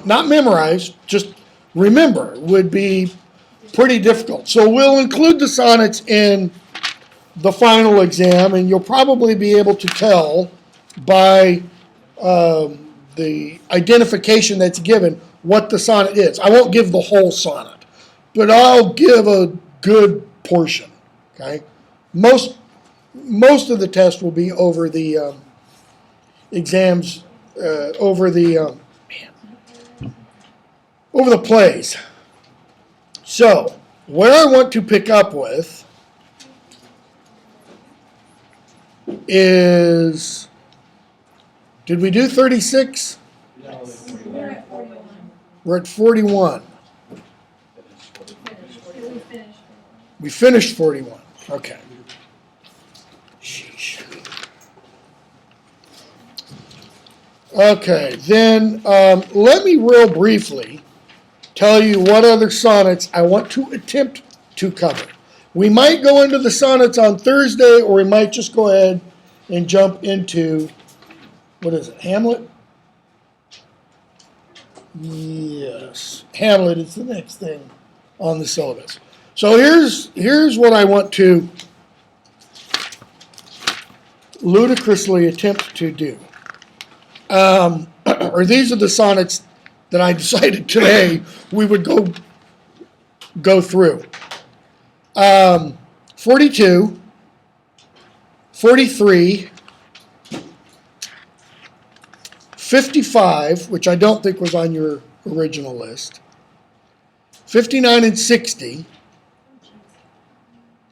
not memorize, just remember, would be pretty difficult. So we'll include the sonnets in the final exam, and you'll probably be able to tell by the identification that's given what the sonnet is. I won't give the whole sonnet, but I'll give a good portion. Okay, most of the test will be over the exams, over the plays. So where I want to pick up with is, did we do 36? No, We're at 41. We're at 41. We finished. We finished 41. Okay. Sheesh. Okay, then let me real briefly tell you what other sonnets I want to attempt to cover. We might go into the sonnets on Thursday, or we might just go ahead and jump into, what is it, Hamlet? Yes, Hamlet is the next thing on the syllabus. So here's what I want to ludicrously attempt to do. Or these are the sonnets that I decided today we would go through. 42, 43, 55, which I don't think was on your original list, 59 and 60.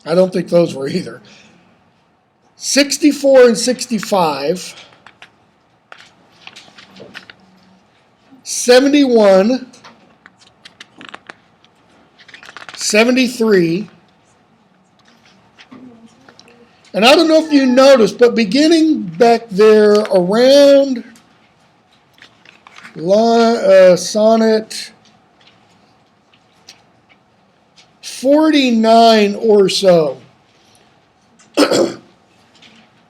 I don't think those were either. 64 and 65, 71, 73, and I don't know if you noticed, but beginning back there around sonnet 49 or so,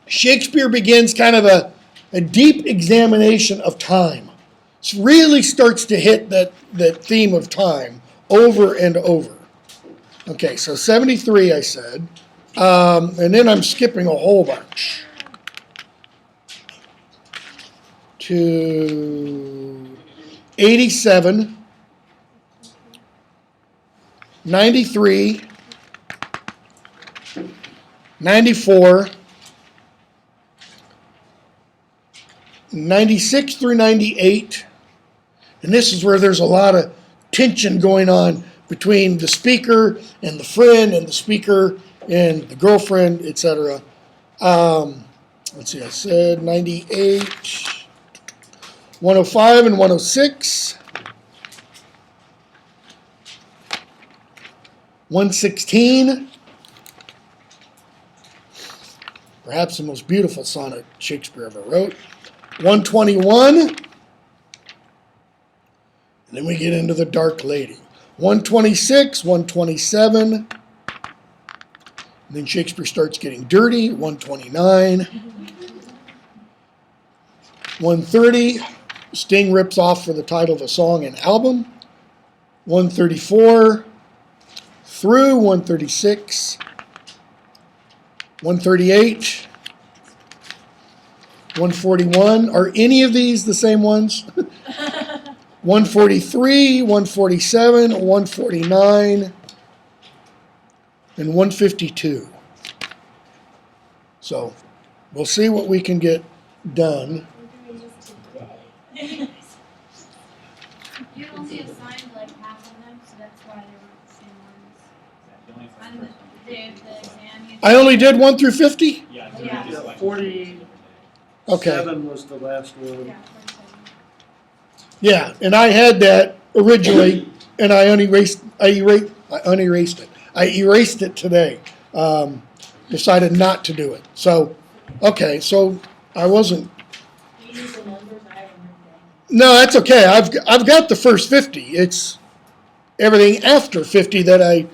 Shakespeare begins kind of a deep examination of time. It really starts to hit that theme of time over and over. Okay, so 73 I said. And then I'm skipping a whole bunch to 87, 93, 94, 96 through 98, and this is where there's a lot of tension going on between the speaker and the friend and the speaker and the girlfriend, etc. Let's see, I said 98, 105 and 106, 116, perhaps the most beautiful sonnet Shakespeare ever wrote, 121, and then we get into the Dark Lady. 126, 127, and then Shakespeare starts getting dirty. 129, 130, Sting rips off for the title of a song and album. 134 through 136, 138, 141. Are any of these the same ones? 143, 147, 149, and 152. So we'll see what we can get done. You only assigned like half of them, so that's why they weren't the same ones. On the day of the exam, you I only did 1 through 50? Yeah, Yeah. 47 Okay. was the last one. Yeah, 47. Yeah, and I had that originally, and I unerased it. I erased it today. Decided not to do it. So, okay, so I wasn't. You use the numbers, I haven't written down. No, that's okay. I've got the first 50. It's everything after 50 that I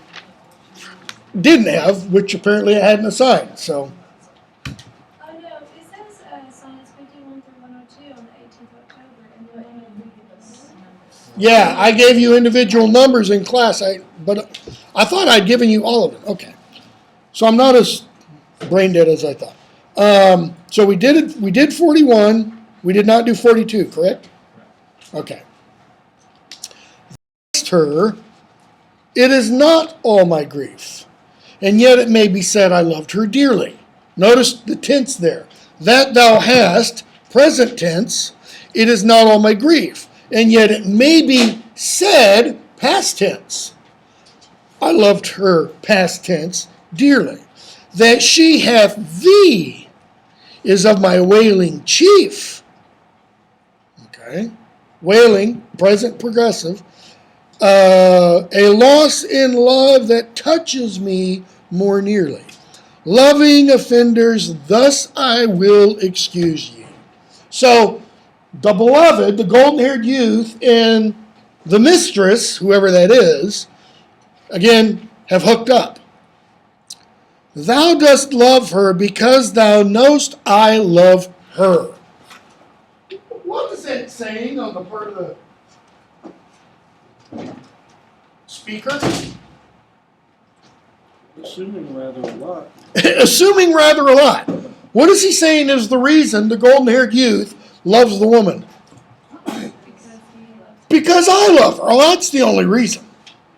didn't have, which apparently I hadn't assigned. So, Oh no, it says sonnets 51 through 102 on the 18th of October, and then Yeah, I gave you individual numbers in class, but I thought I'd given you all of them. Okay. So I'm not as brain dead as I thought. So we did 41. We did not do 42, correct? Okay. Asked her, it is not all my grief, and yet it may be said I loved her dearly. Notice the tense there. That thou hast, present tense, it is not all my grief, and yet it may be said, past tense. I loved her, past tense, dearly. That she hath thee is of my wailing chief. Okay. Wailing, present progressive. A loss in love that touches me more nearly. Loving offenders, thus I will excuse ye. So, the beloved, the golden-haired youth, and the mistress, whoever that is, again, have hooked up. Thou dost love her because thou knowest I love her. What is it saying on the part of the speaker? Assuming rather a lot. Assuming rather a lot. What is he saying is the reason the golden-haired youth loves the woman? Because I love her. Well, that's the only reason.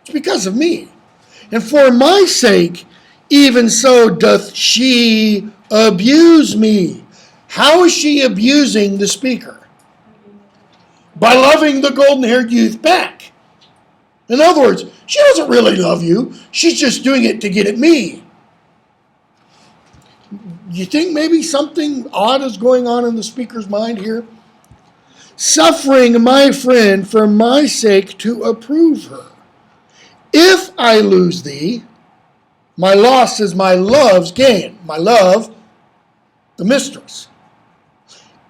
It's because of me. And for my sake, even so doth she abuse me. How is she abusing the speaker? By loving the golden-haired youth back. In other words, she doesn't really love you. She's just doing it to get at me. You think maybe something odd is going on in the speaker's mind here? Suffering my friend for my sake to approve her. If I lose thee, my loss is my love's gain. My love, the mistress.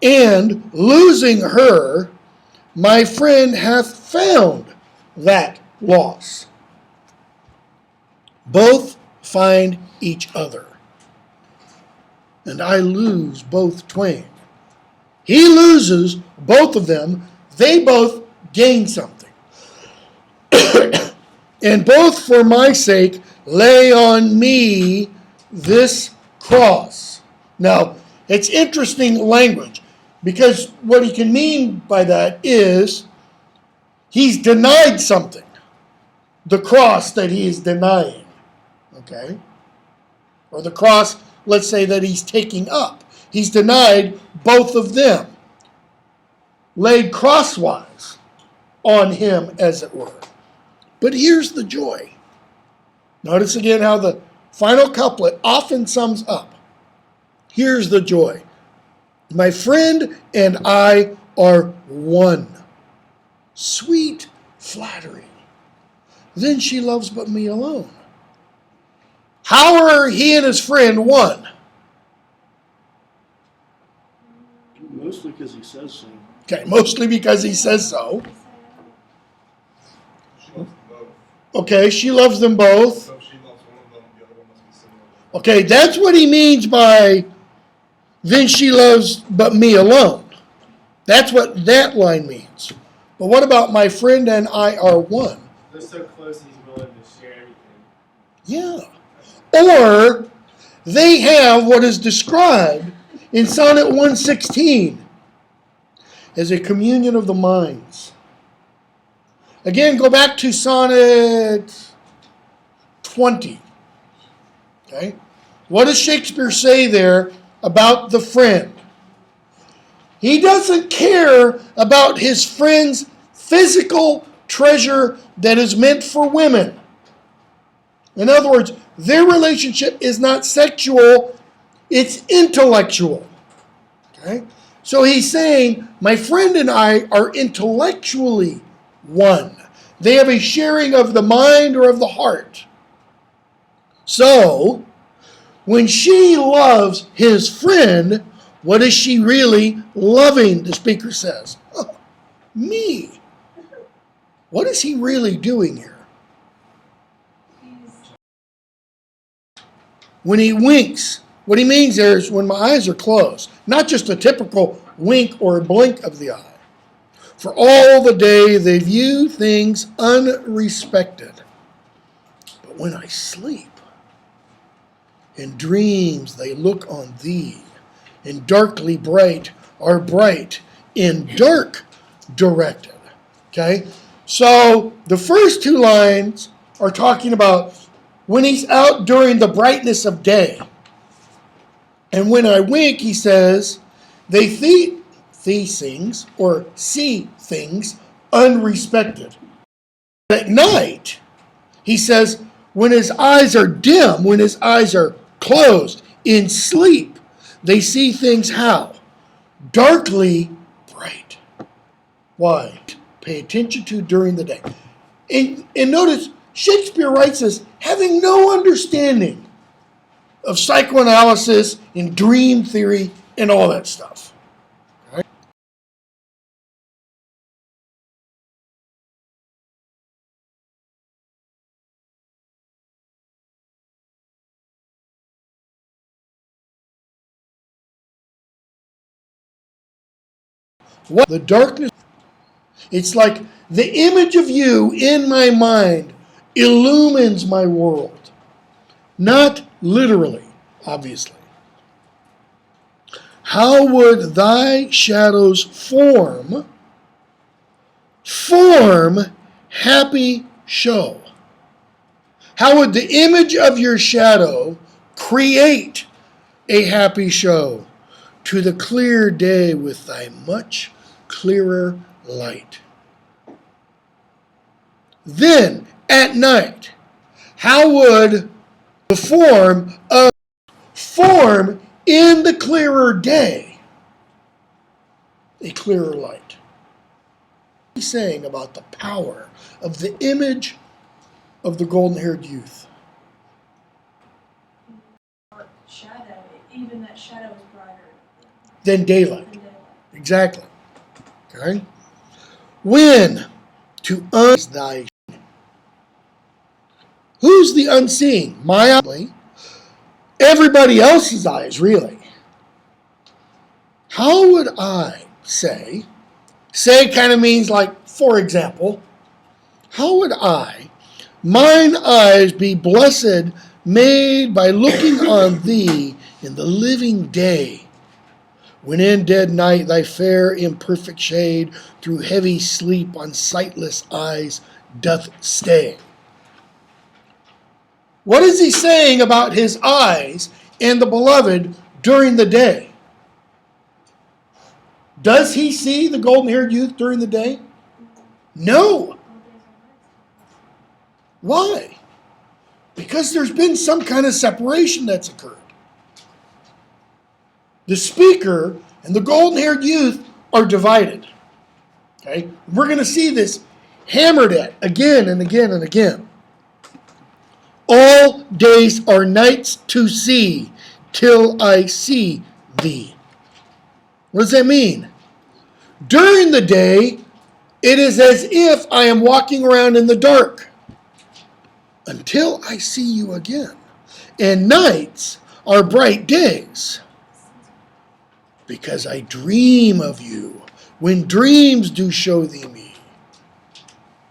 And losing her, my friend hath found that loss. Both find each other. And I lose both twain. He loses both of them. They both gain something. And both for my sake lay on me this cross. Now, it's interesting language, because what he can mean by that is he's denied something. The cross that he is denying. Okay? Or the cross, let's say, that he's taking up. He's denied both of them. Laid crosswise on him, as it were. But here's the joy. Notice again how the final couplet often sums up. Here's the joy. My friend and I are one. Sweet flattery. Then she loves but me alone. How are he and his friend one? Mostly because he says so. Okay, mostly because he says so. She loves them both. Okay, she loves them both. So if she loves one of them, the other one must be similar. Okay, that's what he means by then she loves but me alone. That's what that line means. But what about my friend and I are one? They're so close he's willing to share everything. Yeah. Or they have what is described in Sonnet 116 as a communion of the minds. Again, go back to Sonnet 20. Okay? What does Shakespeare say there about the friend? He doesn't care about his friend's physical treasure that is meant for women. In other words, their relationship is not sexual, it's intellectual. Okay? So he's saying, my friend and I are intellectually one. They have a sharing of the mind or of the heart. So, when she loves his friend, what is she really loving, the speaker says? Oh, me. What is he really doing here? When he winks, what he means there is when my eyes are closed. Not just a typical wink or blink of the eye. For all the day they view things unrespected. But when I sleep, in dreams they look on thee, and darkly bright are bright, in dark directed. Okay? So the first two lines are talking about when he's out during the brightness of day. And when I wink, he says, they see things or see things unrespected. At night, he says, when his eyes are dim, when his eyes are closed, in sleep, they see things how? Darkly bright. Why? Pay attention to during the day. And notice, Shakespeare writes this having no understanding of psychoanalysis and dream theory and all that stuff. Right? What the darkness, it's like the image of you in my mind illumines my world. Not literally, obviously. How would thy shadows form happy show? How would the image of your shadow create a happy show to the clear day with thy much clearer light? Then, at night, how would the form in the clearer day a clearer light? He's saying about the power of the image of the golden-haired youth. Shadow, even that shadow is brighter Then daylight. than daylight. Exactly. Okay? When to thy. Who's the unseeing? My eye. Everybody else's eyes, really. How would I say? Say kind of means like, for example, how would mine eyes be blessed, made by looking on thee in the living day, when in dead night thy fair imperfect shade through heavy sleep on sightless eyes doth stay? What is he saying about his eyes and the beloved during the day? Does he see the golden-haired youth during the day? No. Why? Because there's been some kind of separation that's occurred. The speaker and the golden-haired youth are divided. Okay? We're going to see this hammered at again and again and again. All days are nights to see, till I see thee. What does that mean? During the day, it is as if I am walking around in the dark until I see you again. And nights are bright days because I dream of you when dreams do show thee me.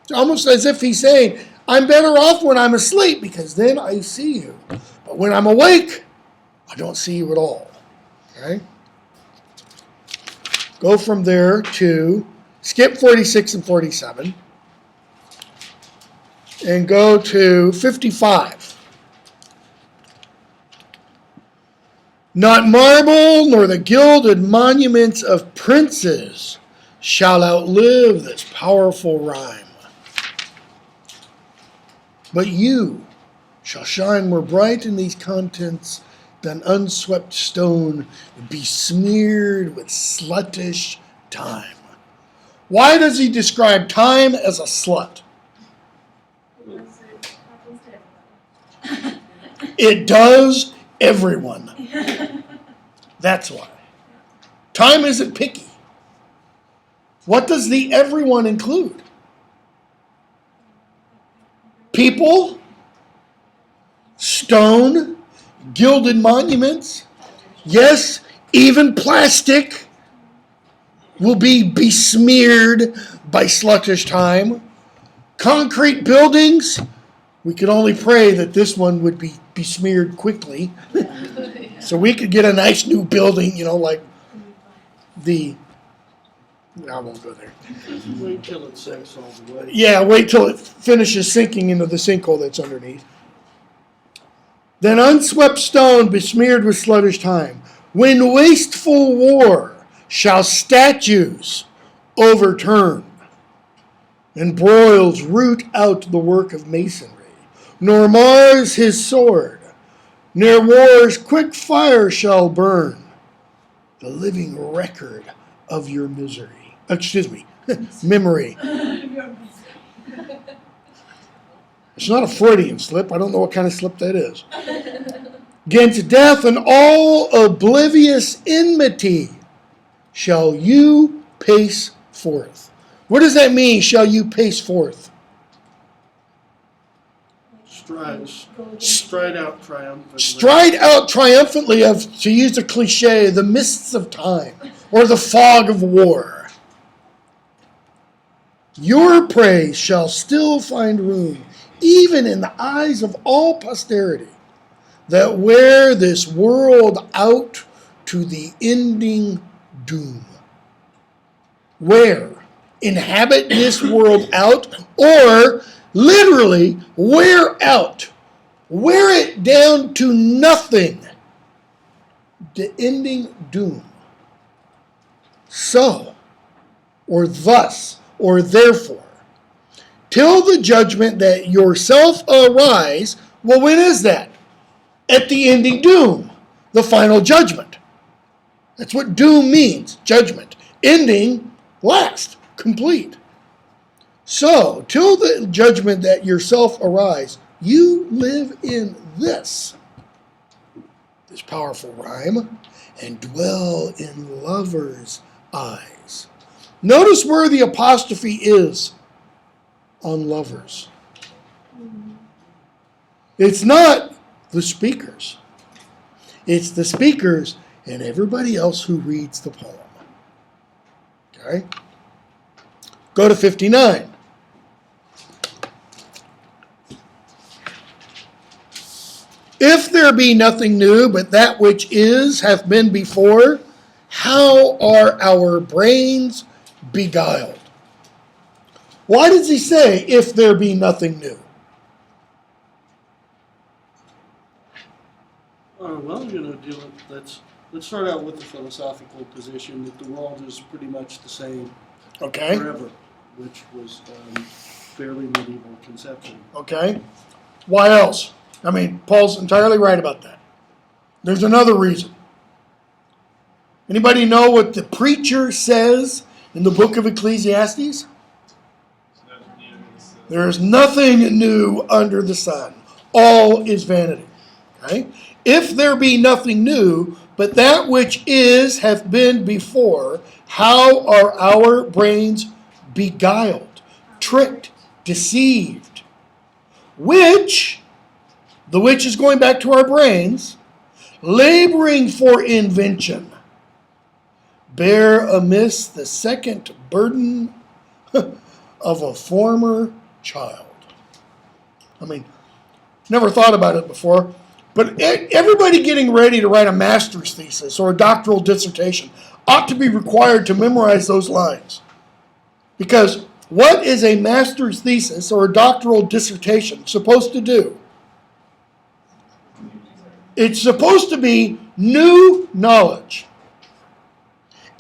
It's almost as if he's saying, I'm better off when I'm asleep because then I see you. But when I'm awake, I don't see you at all. Okay? Go from there to skip 46 and 47 and go to 55. Not marble nor the gilded monuments of princes shall outlive this powerful rhyme. But you shall shine more bright in these contents than unswept stone besmeared with sluttish time. Why does he describe time as a slut? It does everyone. That's why. Time isn't picky. What does the everyone include? People, stone, gilded monuments, yes, even plastic, will be besmeared by sluggish time. Concrete buildings, we could only pray that this one would be besmeared quickly. So we could get a nice new building, like I won't go there. Wait till it sinks all the way. Yeah, wait till it finishes sinking into the sinkhole that's underneath. Then unswept stone besmeared with sluggish time. When wasteful war shall statues overturn, and broils root out the work of masonry, nor mars his sword, near war's quick fire shall burn the living record of your misery. Memory. It's not a Freudian slip. I don't know what kind of slip that is. Against death and all oblivious enmity shall you pace forth. What does that mean, shall you pace forth? Stride out triumphantly. Stride out triumphantly of, to use a cliche, the mists of time or the fog of war. Your praise shall still find room, even in the eyes of all posterity, that wear this world out to the ending doom. Where? Inhabit this world out, or literally wear out. Wear it down to nothing. The ending doom. So, or thus, or therefore, till the judgment that yourself arise. Well, when is that? At the ending doom, the final judgment. That's what doom means, judgment. Ending, last, complete. So, till the judgment that yourself arise, you live in this powerful rhyme, and dwell in lovers' eyes. Notice where the apostrophe is on lovers. It's not the speakers. It's the speakers and everybody else who reads the poem. Okay? Go to 59. If there be nothing new, but that which is hath been before, how are our brains beguiled? Why does he say, if there be nothing new? Well, let's start out with the philosophical position that the world is pretty much the same Okay? forever, which was fairly medieval conception. Okay? Why else? I mean, Paul's entirely right about that. There's another reason. Anybody know what the preacher says in the book of Ecclesiastes? There is nothing new under the sun. All is vanity. Okay? If there be nothing new, but that which is hath been before, how are our brains beguiled, tricked, deceived? The which is going back to our brains, laboring for invention, bear amiss the second burden of a former child. I mean, never thought about it before, but everybody getting ready to write a master's thesis or a doctoral dissertation ought to be required to memorize those lines. Because what is a master's thesis or a doctoral dissertation supposed to do? It's supposed to be new knowledge.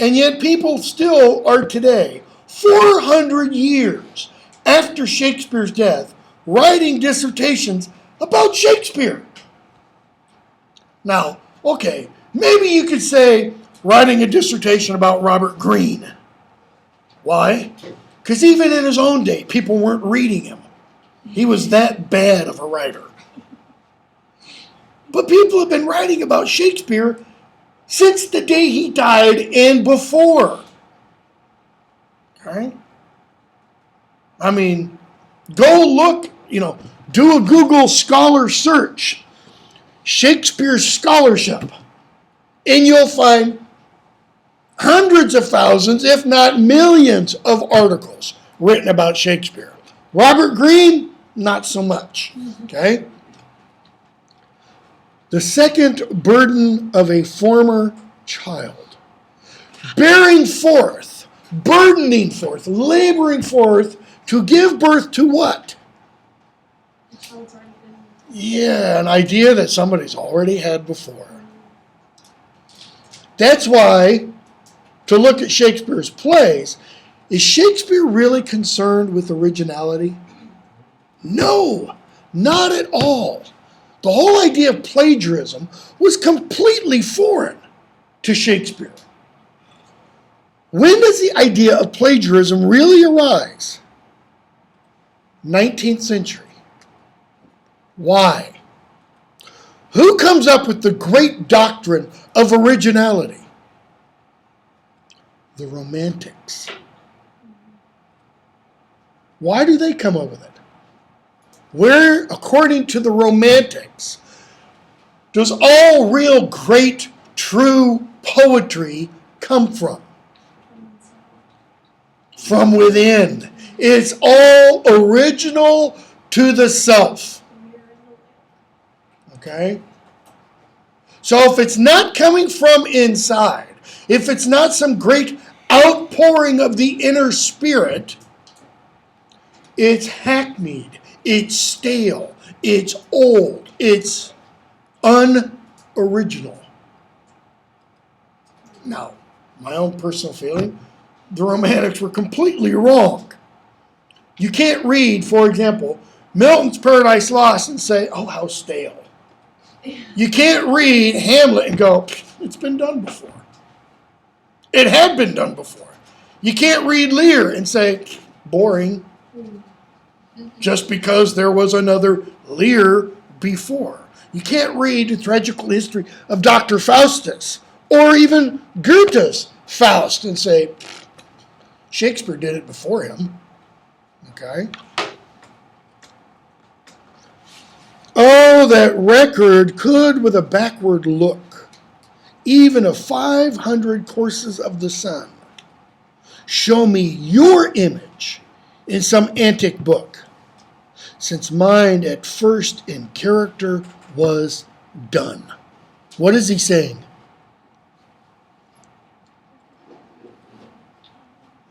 And yet people still are today, 400 years after Shakespeare's death, writing dissertations about Shakespeare. Now, okay, maybe you could say writing a dissertation about Robert Greene. Why? Because even in his own day, people weren't reading him. He was that bad of a writer. But people have been writing about Shakespeare since the day he died and before. Okay? I mean, go look, do a Google scholar search, Shakespeare's scholarship, and you'll find hundreds of thousands, if not millions, of articles written about Shakespeare. Robert Greene, not so much. Okay? The second burden of a former child. Bearing forth, burdening forth, laboring forth to give birth to what? The child's already been. Yeah, an idea that somebody's already had before. That's why, to look at Shakespeare's plays, is Shakespeare really concerned with originality? No, not at all. The whole idea of plagiarism was completely foreign to Shakespeare. When does the idea of plagiarism really arise? 19th century. Why? Who comes up with the great doctrine of originality? The Romantics. Why do they come up with it? Where, according to the Romantics, does all real great, true poetry come from? From within. It's all original to the self. Okay? So if it's not coming from inside, if it's not some great outpouring of the inner spirit, it's hackneyed, it's stale, it's old, it's unoriginal. Now, my own personal feeling, the Romantics were completely wrong. You can't read, for example, Milton's Paradise Lost and say, oh, how stale. You can't read Hamlet and go, it's been done before. It had been done before. You can't read Lear and say, boring, just because there was another Lear before. You can't read the tragical history of Dr. Faustus or even Goethe's Faust and say, Shakespeare did it before him. Okay? Oh, that record could, with a backward look, even of 500 courses of the sun, show me your image in some antic book, since mine at first in character was done. What is he saying?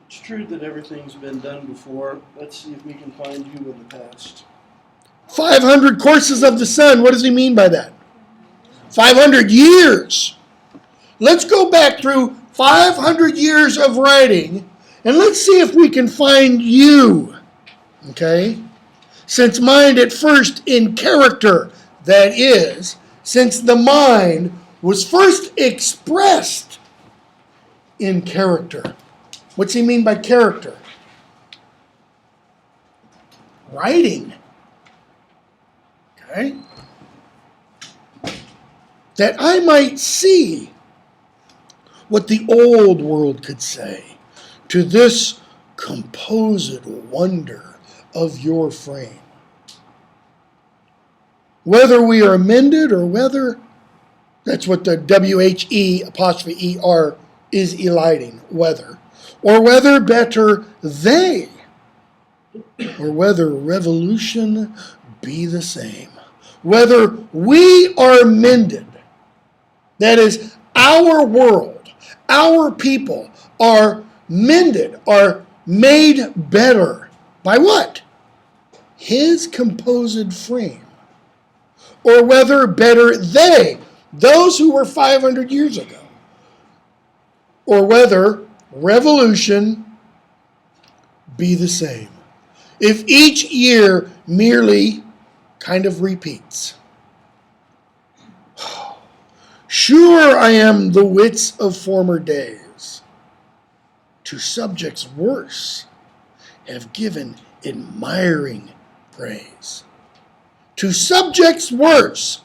It's true that everything's been done before. Let's see if we can find you in the past. 500 courses of the sun. What does he mean by that? 500 years. Let's go back through 500 years of writing and let's see if we can find you. Okay? Since mind at first in character, that is, since the mind was first expressed in character. What's he mean by character? Writing. Okay? That I might see what the old world could say to this composed wonder of your frame. Whether we are amended or whether, that's what the WHE''ER is eliding, whether. Or whether better they, or whether revolution be the same. Whether we are mended, that is, our world, our people are mended, are made better by what? His composed frame. Or whether better they, those who were 500 years ago. Or whether revolution be the same. If each year merely kind of repeats. Sure, I am the wits of former days. To subjects worse have given admiring praise. To subjects worse.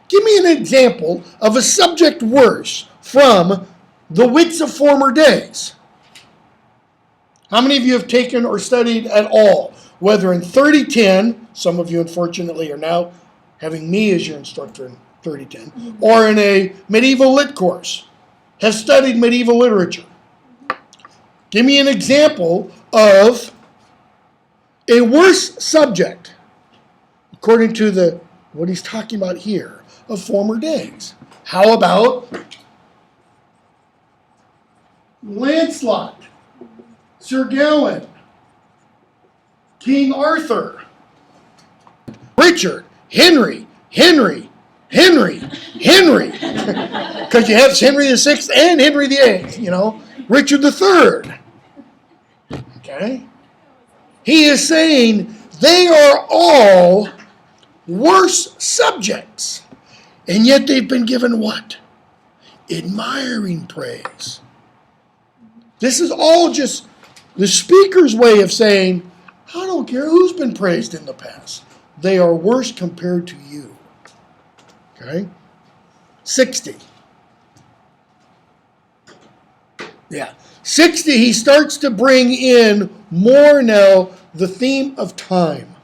Give me an example of a subject worse from the wits of former days. How many of you have taken or studied at all, whether in 3010, some of you unfortunately are now having me as your instructor in 3010, or in a medieval lit course? have studied medieval literature. Give me an example of a worse subject, according to what he's talking about here, of former days. How about Lancelot, Sir Gawain, King Arthur, Richard, Henry, Because you have Henry VI and Henry VIII, Richard III. Okay? He is saying they are all worse subjects. And yet they've been given what? Admiring praise. This is all just the speaker's way of saying, I don't care who's been praised in the past. They are worse compared to you. Okay? 60. Yeah. 60, he starts to bring in more now the theme of time.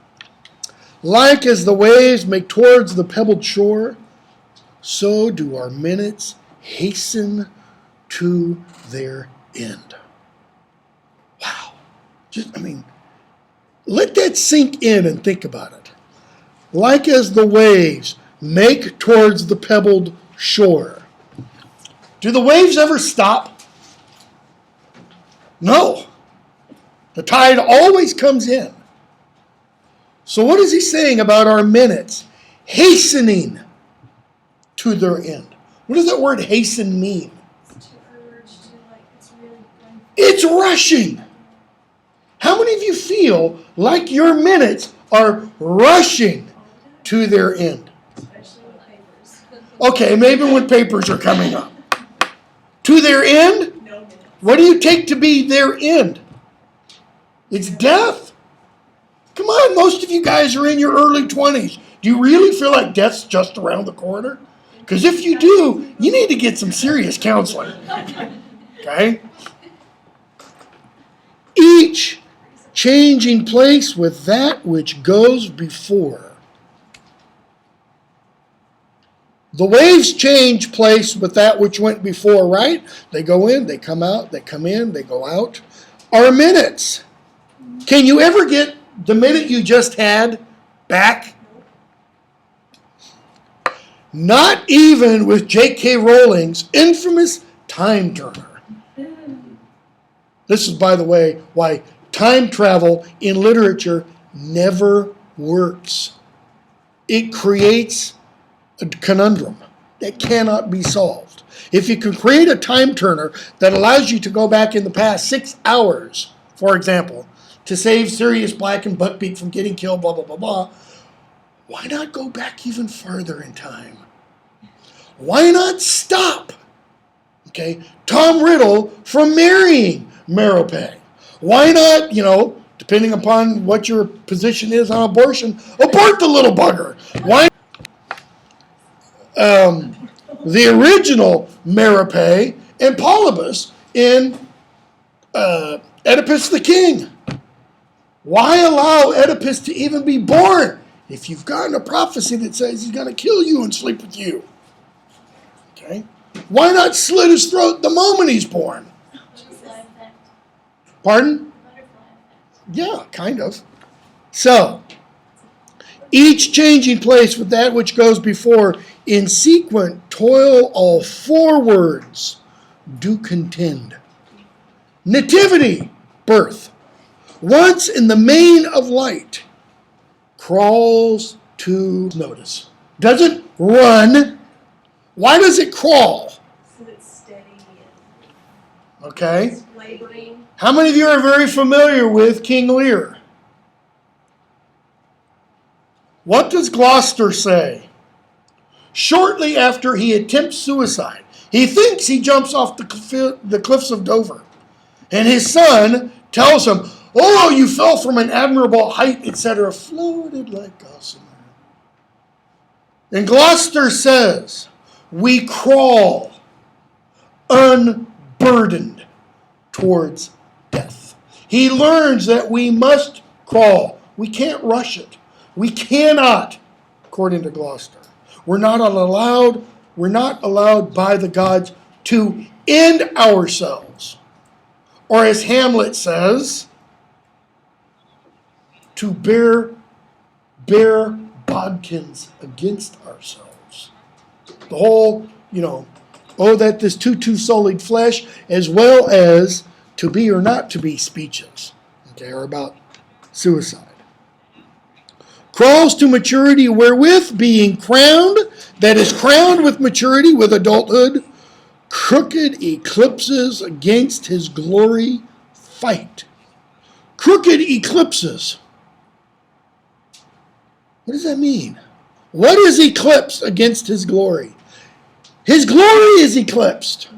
Like as the waves make towards the pebbled shore, so do our minutes hasten to their end. Wow. Let that sink in and think about it. Like as the waves make towards the pebbled shore. Do the waves ever stop? No. The tide always comes in. So what is he saying about our minutes hastening to their end? What does that word hasten mean? It's to urge to, it's really going. It's rushing. How many of you feel like your minutes are rushing to their end? Especially with papers. Okay, maybe when papers are coming up. To their end? No minutes. What do you take to be their end? It's death. Come on, most of you guys are in your early 20s. Do you really feel like death's just around the corner? Because if you do, you need to get some serious counseling. Okay? Each changing place with that which goes before. The waves change place with that which went before, right? They go in, they come out, they come in, they go out. Our minutes. Can you ever get the minute you just had back? Not even with J.K. Rowling's infamous time turner. This is, by the way, why time travel in literature never works. It creates a conundrum that cannot be solved. If you can create a time turner that allows you to go back in the past 6 hours, for example, to save Sirius Black and Buckbeak from getting killed, blah, blah, blah, blah, why not go back even farther in time? Why not stop, Tom Riddle from marrying Merope? Why not, depending upon what your position is on abortion, abort the little bugger? Why the original Merope and Polybus in Oedipus the King? Why allow Oedipus to even be born if you've gotten a prophecy that says he's going to kill you and sleep with you? Okay? Why not slit his throat the moment he's born? Butterfly effect. Pardon? Butterfly effect. Yeah, kind of. So, each changing place with that which goes before, in sequent toil all forwards do contend. Nativity, birth, once in the main of light, crawls to notice. Doesn't run. Why does it crawl? So it's steady Okay. and laboring. How many of you are very familiar with King Lear? What does Gloucester say? Shortly after he attempts suicide, he thinks he jumps off the cliffs of Dover. And his son tells him, oh, you fell from an admirable height, etc., floated like gossamer. And Gloucester says, we crawl unburdened towards death. He learns that we must crawl. We can't rush it. We cannot, according to Gloucester. We're not allowed by the gods to end ourselves. Or as Hamlet says, to bear bodkins against ourselves. The whole, that this too sullied flesh, as well as to be or not to be speeches, okay, are about suicide. Crawls to maturity wherewith being crowned, that is crowned with maturity, with adulthood, crooked eclipses against his glory fight. Crooked eclipses. What does that mean? What is eclipsed against his glory? His glory is eclipsed.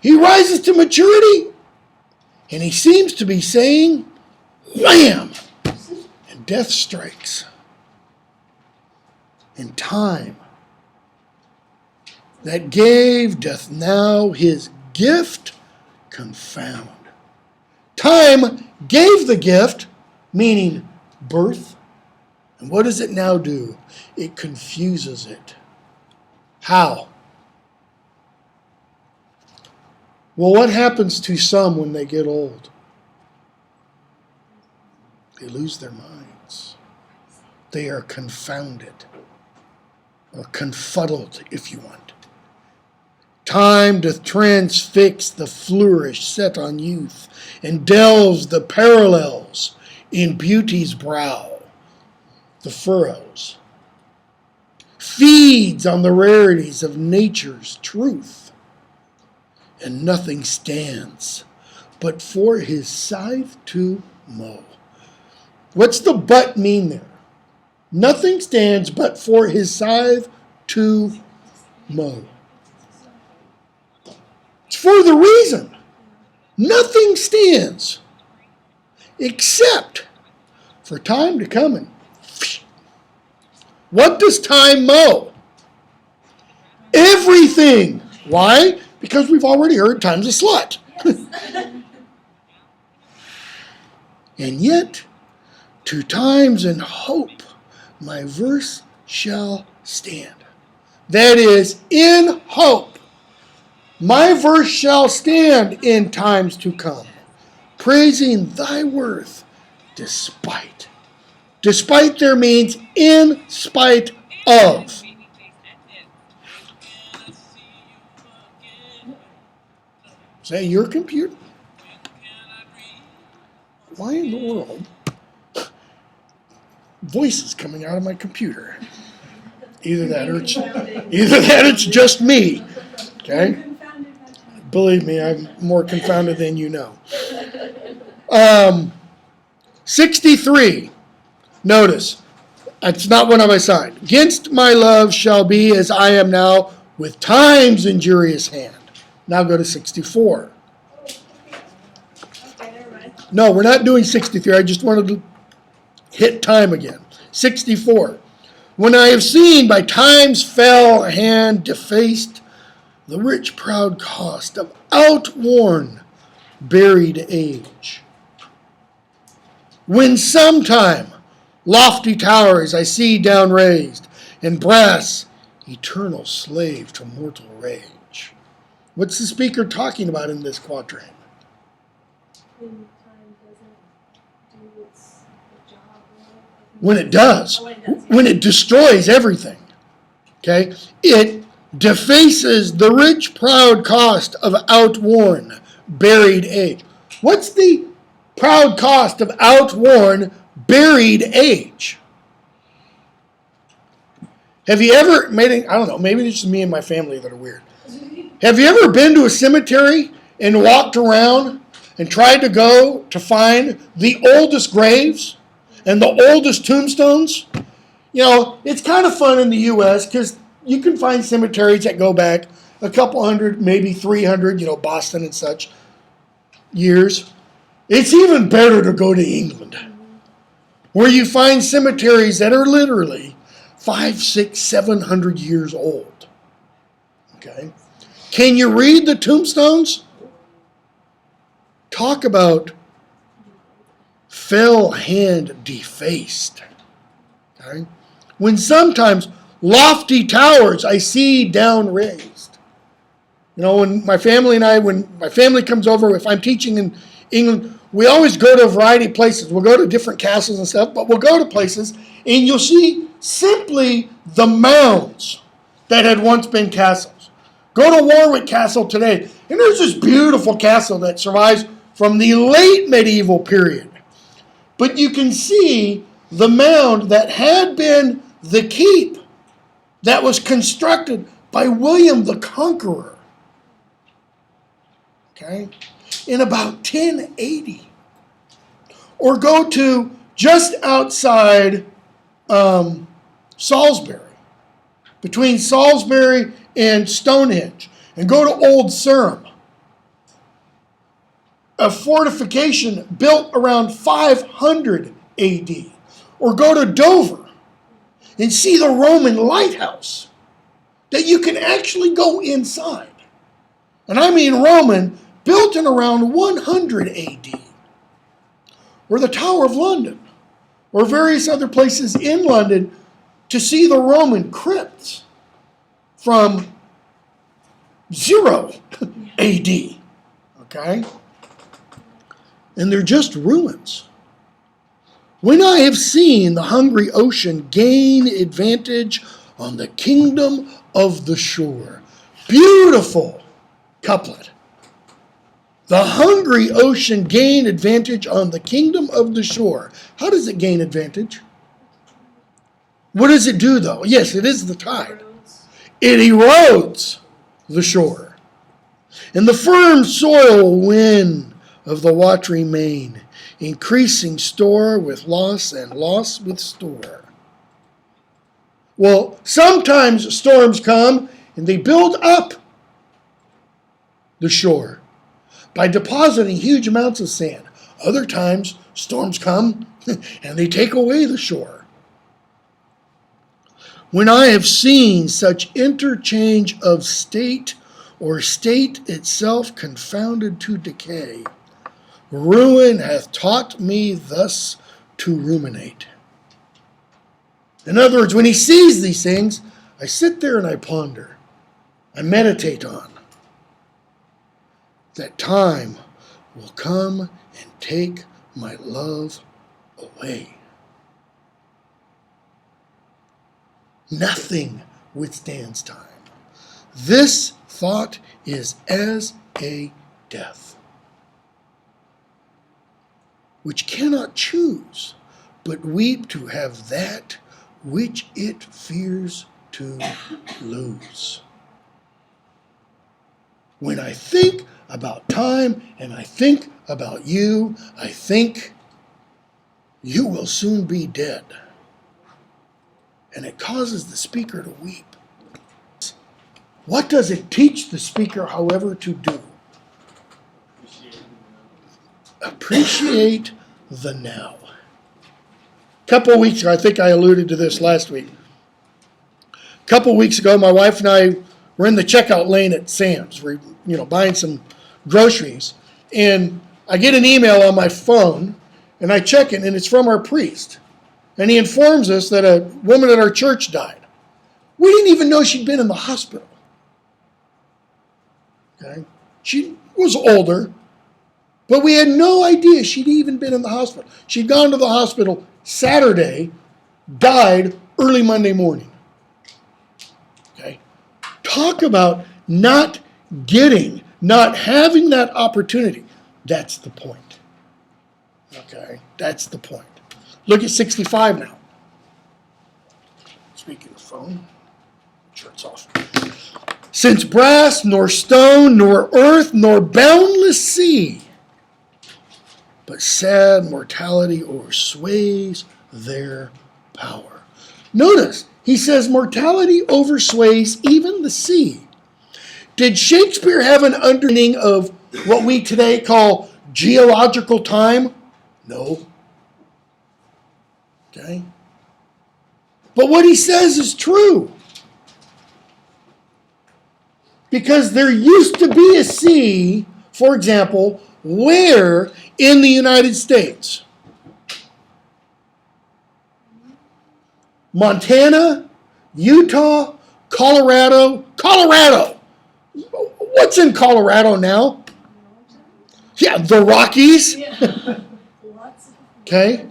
He rises to maturity, and he seems to be saying, wham! And death strikes. And time that gave doth now his gift confound. Time gave the gift, meaning birth. And what does it now do? It confuses it. How? Well, what happens to some when they get old? They lose their minds. They are confounded, or confuddled, if you want. Time doth transfix the flourish set on youth, and delves the parallels in beauty's brow, the furrows. Feeds on the rarities of nature's truth, and nothing stands but for his scythe to mow. What's the but mean there? Nothing stands but for his scythe to mow. It's for the reason nothing stands except for time to come and what does time mow? Everything. Why? Because we've already heard time's a slut. And yet, to times and hope, my verse shall stand. That is, in hope, my verse shall stand in times to come, praising thy worth despite. Despite there means in spite of. Is that your computer? Why in the world? Voices coming out of my computer. Either that or it's just me. Okay? Believe me, I'm more confounded than you know. 63. Notice, it's not one on my side. Against my love shall be as I am now, with time's injurious hand. Now go to 64. No, we're not doing 63. I just wanted to hit time again. 64. When I have seen by time's fell hand defaced the rich proud cost of outworn buried age. When sometime lofty towers I see down raised, and brass eternal slave to mortal rage. What's the speaker talking about in this quatrain? When time doesn't do its job well. When it does. When it destroys everything. Okay? It defaces the rich proud cost of outworn buried age. What's the proud cost of outworn buried age? Have you ever I don't know, maybe it's just me and my family that are weird. Have you ever been to a cemetery and walked around and tried to go to find the oldest graves and the oldest tombstones? You know, it's kind of fun in the U.S. because you can find cemeteries that go back a couple hundred, maybe 300, Boston and such years. It's even better to go to England, where you find cemeteries that are literally 500, 600, 700 years old. Okay? Can you read the tombstones? Talk about fell hand defaced. Okay? When sometimes lofty towers I see down raised. You know, when my family comes over, if I'm teaching in England, we always go to a variety of places. We'll go to different castles and stuff, but we'll go to places and you'll see simply the mounds that had once been castles. Go to Warwick Castle today, and there's this beautiful castle that survives from the late medieval period. But you can see the mound that had been the keep that was constructed by William the Conqueror. Okay? In about 1080. Or go to just outside Salisbury, between Salisbury and Stonehenge, and go to Old Sarum, a fortification built around 500 AD. Or go to Dover and see the Roman lighthouse that you can actually go inside. And I mean Roman, built in around 100 AD. Or the Tower of London, or various other places in London to see the Roman crypts from 0 AD. Okay? And they're just ruins. When I have seen the hungry ocean gain advantage on the kingdom of the shore. Beautiful couplet. The hungry ocean gain advantage on the kingdom of the shore. How does it gain advantage? What does it do, though? Yes, it is the tide. It erodes the shore. And the firm soil wind of the watery main, increasing store with loss and loss with store. Well, sometimes storms come and they build up the shore by depositing huge amounts of sand. Other times, storms come and they take away the shore. When I have seen such interchange of state, or state itself confounded to decay, ruin hath taught me thus to ruminate. In other words, when he sees these things, I sit there and I ponder. I meditate on that time will come and take my love away. Nothing withstands time. This thought is as a death, which cannot choose, but weep to have that which it fears to lose. When I think about time and I think about you, I think you will soon be dead. And it causes the speaker to weep. What does it teach the speaker, however, to do? Appreciate the now. A couple of weeks ago, I think I alluded to this last week. A couple of weeks ago, my wife and I were in the checkout lane at Sam's. We're buying some groceries. And I get an email on my phone, and I check it, and it's from our priest. And he informs us that a woman at our church died. We didn't even know she'd been in the hospital. Okay? She was older, but we had no idea she'd even been in the hospital. She'd gone to the hospital Saturday, died early Monday morning. Okay? Talk about not having that opportunity. That's the point. Okay? That's the point. Look at 65 now. Speaking of phone, shirt's off. Since brass, nor stone, nor earth, nor boundless sea, but sad mortality oversways their power. Notice, he says mortality oversways even the sea. Did Shakespeare have an understanding of what we today call geological time? No. Okay? But what he says is true. Because there used to be a sea, for example, where in the United States? Montana, Utah, Colorado. What's in Colorado now? Yeah, the Rockies. Lots of. Okay.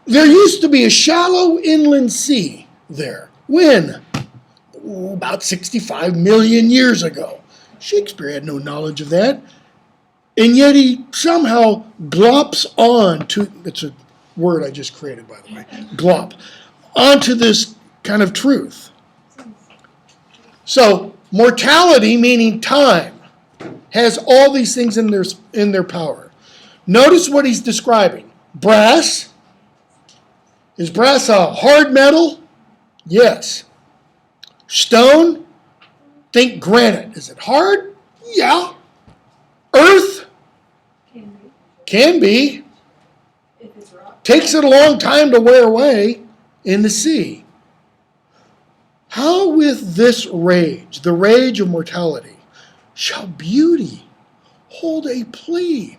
There used to be a shallow inland sea there. When? Oh, about 65 million years ago. Shakespeare had no knowledge of that. And yet he somehow glops on to, it's a word I just created, by the way, glop, onto this kind of truth. So, mortality, meaning time, has all these things in their power. Notice what he's describing. Brass. Is brass a hard metal? Yes. Stone? Think granite. Is it hard? Yeah. Earth? Can be. If it's rock. Takes it a long time to wear away in the sea. How with this rage, the rage of mortality, shall beauty hold a plea?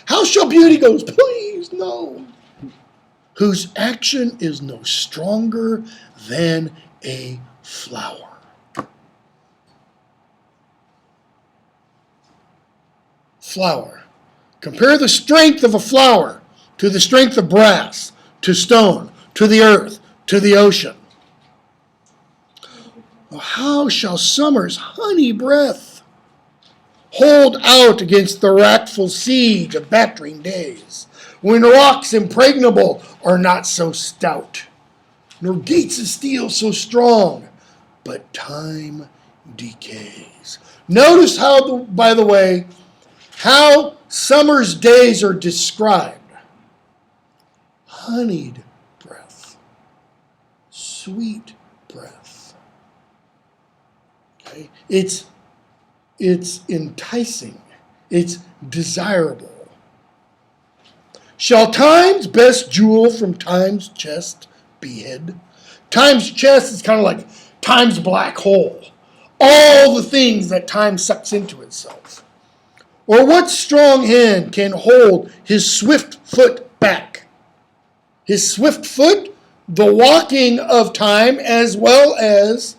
How shall beauty go, please, no, whose action is no stronger than a flower? Flower. Compare the strength of a flower to the strength of brass, to stone, to the earth, to the ocean. Well, how shall summer's honey breath hold out against the wrathful siege of battering days, when rocks impregnable are not so stout, nor gates of steel so strong, but time decays. Notice how, by the way, how summer's days are described. Honeyed breath, sweet breath. Okay? It's enticing. It's desirable. Shall time's best jewel from time's chest be hid? Time's chest is kind of like time's black hole. All the things that time sucks into itself. Or what strong hand can hold his swift foot back? His swift foot, the walking of time, as well as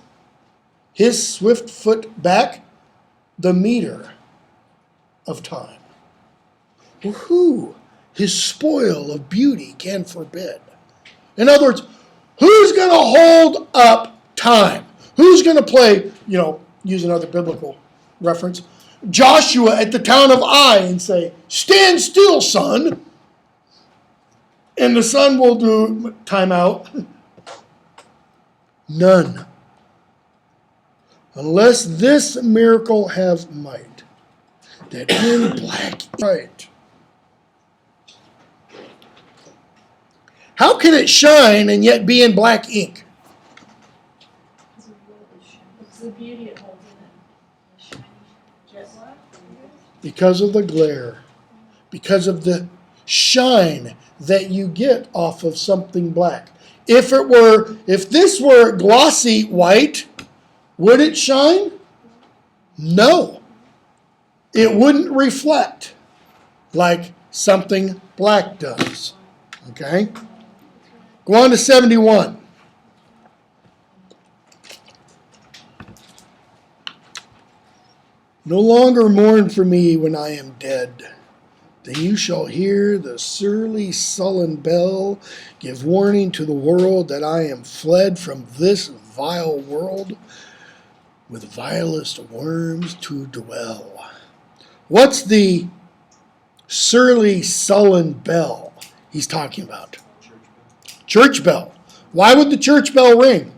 his swift foot back, the meter of time. Or who his spoil of beauty can forbid? In other words, who's going to hold up time? Who's going to play, use another biblical reference, Joshua at the town of Ai and say, stand still, son. And the son will do time out. None. Unless this miracle have might, that in black right. How can it shine and yet be in black ink? It's the beauty it holds in it. The shiny jet black. Because of the glare. Because of the shine that you get off of something black. If this were glossy white, would it shine? No. It wouldn't reflect like something black does. Okay? Go on to 71. No longer mourn for me when I am dead. Then you shall hear the surly, sullen bell give warning to the world that I am fled from this vile world with vilest worms to dwell. What's the surly, sullen bell he's talking about? Church bell. Why would the church bell ring?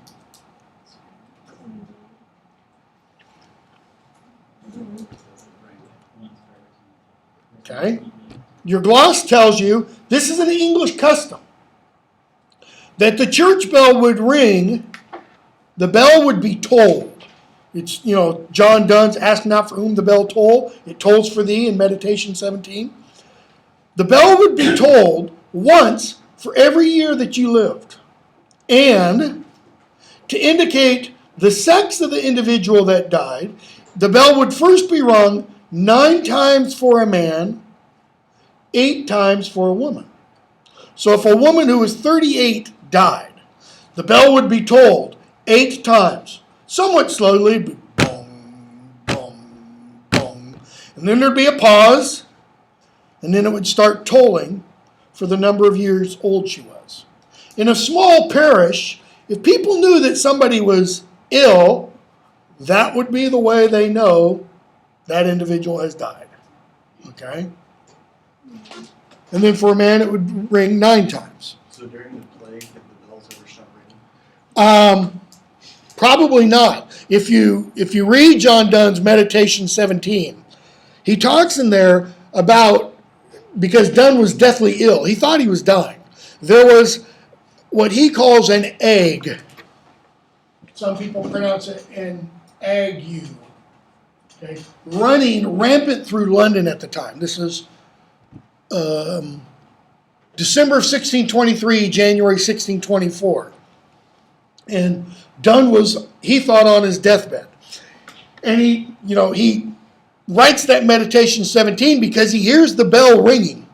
Okay. Your gloss tells you this is an English custom. That the church bell would ring, the bell would be tolled. It's, John Donne's Ask Not for Whom the Bell Toll. It tolls for thee in Meditation 17. The bell would be tolled once for every year that you lived. And to indicate the sex of the individual that died, the bell would first be rung 9 times for a man, 8 times for a woman. So if a woman who was 38 died, the bell would be tolled 8 times, somewhat slowly, but boom, boom, And then there'd be a pause, and then it would start tolling for the number of years old she was. In a small parish, if people knew that somebody was ill, that would be the way they know that individual has died. Okay? And then for a man, it would ring 9 times. So during the plague, did the bells ever stop ringing? Probably not. If you read John Donne's Meditation 17, he talks in there about, because Donne was deathly ill, he thought he was dying. There was what he calls an ague. Some people pronounce it an ague. Okay? Running rampant through London at the time. This is December of 1623, January 1624. And Donne was, he thought, on his deathbed. And he writes that Meditation 17 because he hears the bell ringing.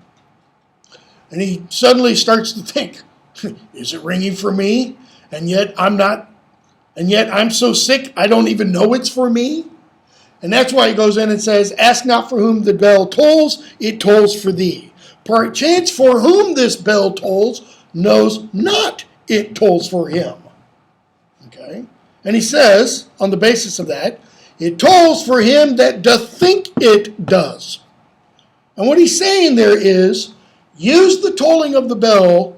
And he suddenly starts to think, is it ringing for me? And yet I'm so sick, I don't even know it's for me. And that's why he goes in and says, ask not for whom the bell tolls, it tolls for thee. Perchance for whom this bell tolls knows not it tolls for him. Okay? And he says, on the basis of that, it tolls for him that doth think it does. And what he's saying there is, use the tolling of the bell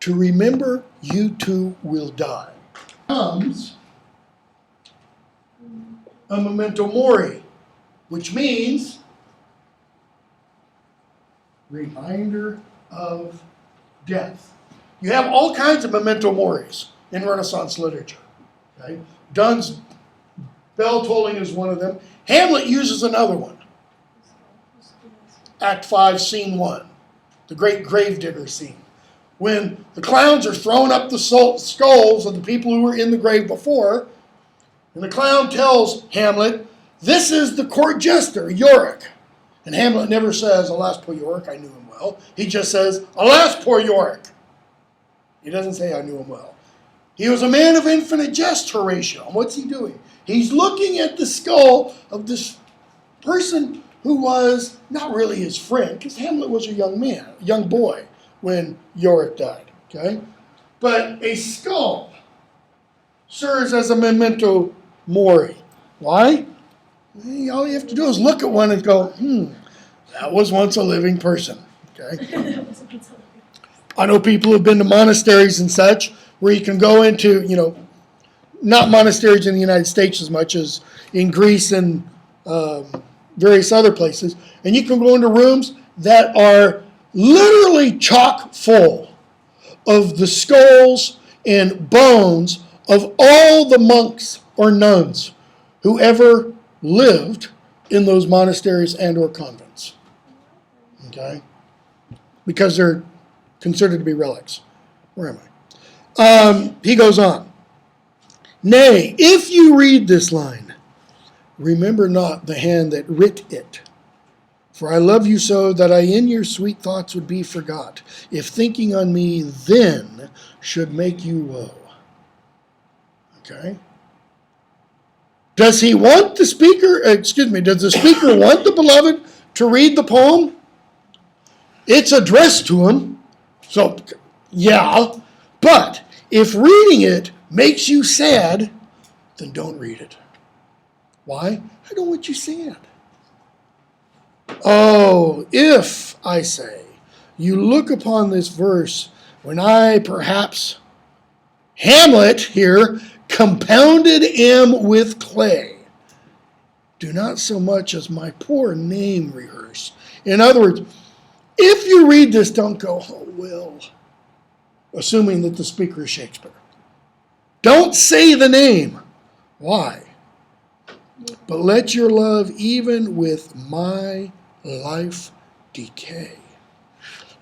to remember you too will die. Comes a memento mori, which means reminder of death. You have all kinds of memento moris in Renaissance literature. Okay? Donne's bell tolling is one of them. Hamlet uses another one. Act 5, Scene 1, the great gravedigger scene. When the clowns are throwing up the skulls of the people who were in the grave before, and the clown tells Hamlet, this is the court jester, Yorick. And Hamlet never says, alas, poor Yorick, I knew him well. He just says, alas, poor Yorick. He doesn't say, I knew him well. He was a man of infinite jest, Horatio. And what's he doing? He's looking at the skull of this person who was not really his friend, because Hamlet was a young boy when Yorick died. Okay? But a skull serves as a memento mori. Why? All you have to do is look at one and go, that was once a living person. Okay? I know people who've been to monasteries and such, where you can go into, not monasteries in the United States as much as in Greece and various other places, and you can go into rooms that are literally chock full of the skulls and bones of all the monks or nuns who ever lived in those monasteries and or convents. Okay? Because they're considered to be relics. Where am I? He goes on. Nay, if you read this line, remember not the hand that writ it. For I love you so that I in your sweet thoughts would be forgot, if thinking on me then should make you woe. Okay? Does the speaker want the beloved to read the poem? It's addressed to him. So, yeah. But if reading it makes you sad, then don't read it. Why? I don't want you sad. Oh, if, I say, you look upon this verse when I, perhaps, Hamlet here, compounded him with clay, do not so much as my poor name rehearse. In other words, if you read this, don't go, oh, well, assuming that the speaker is Shakespeare. Don't say the name. Why? But let your love even with my life decay.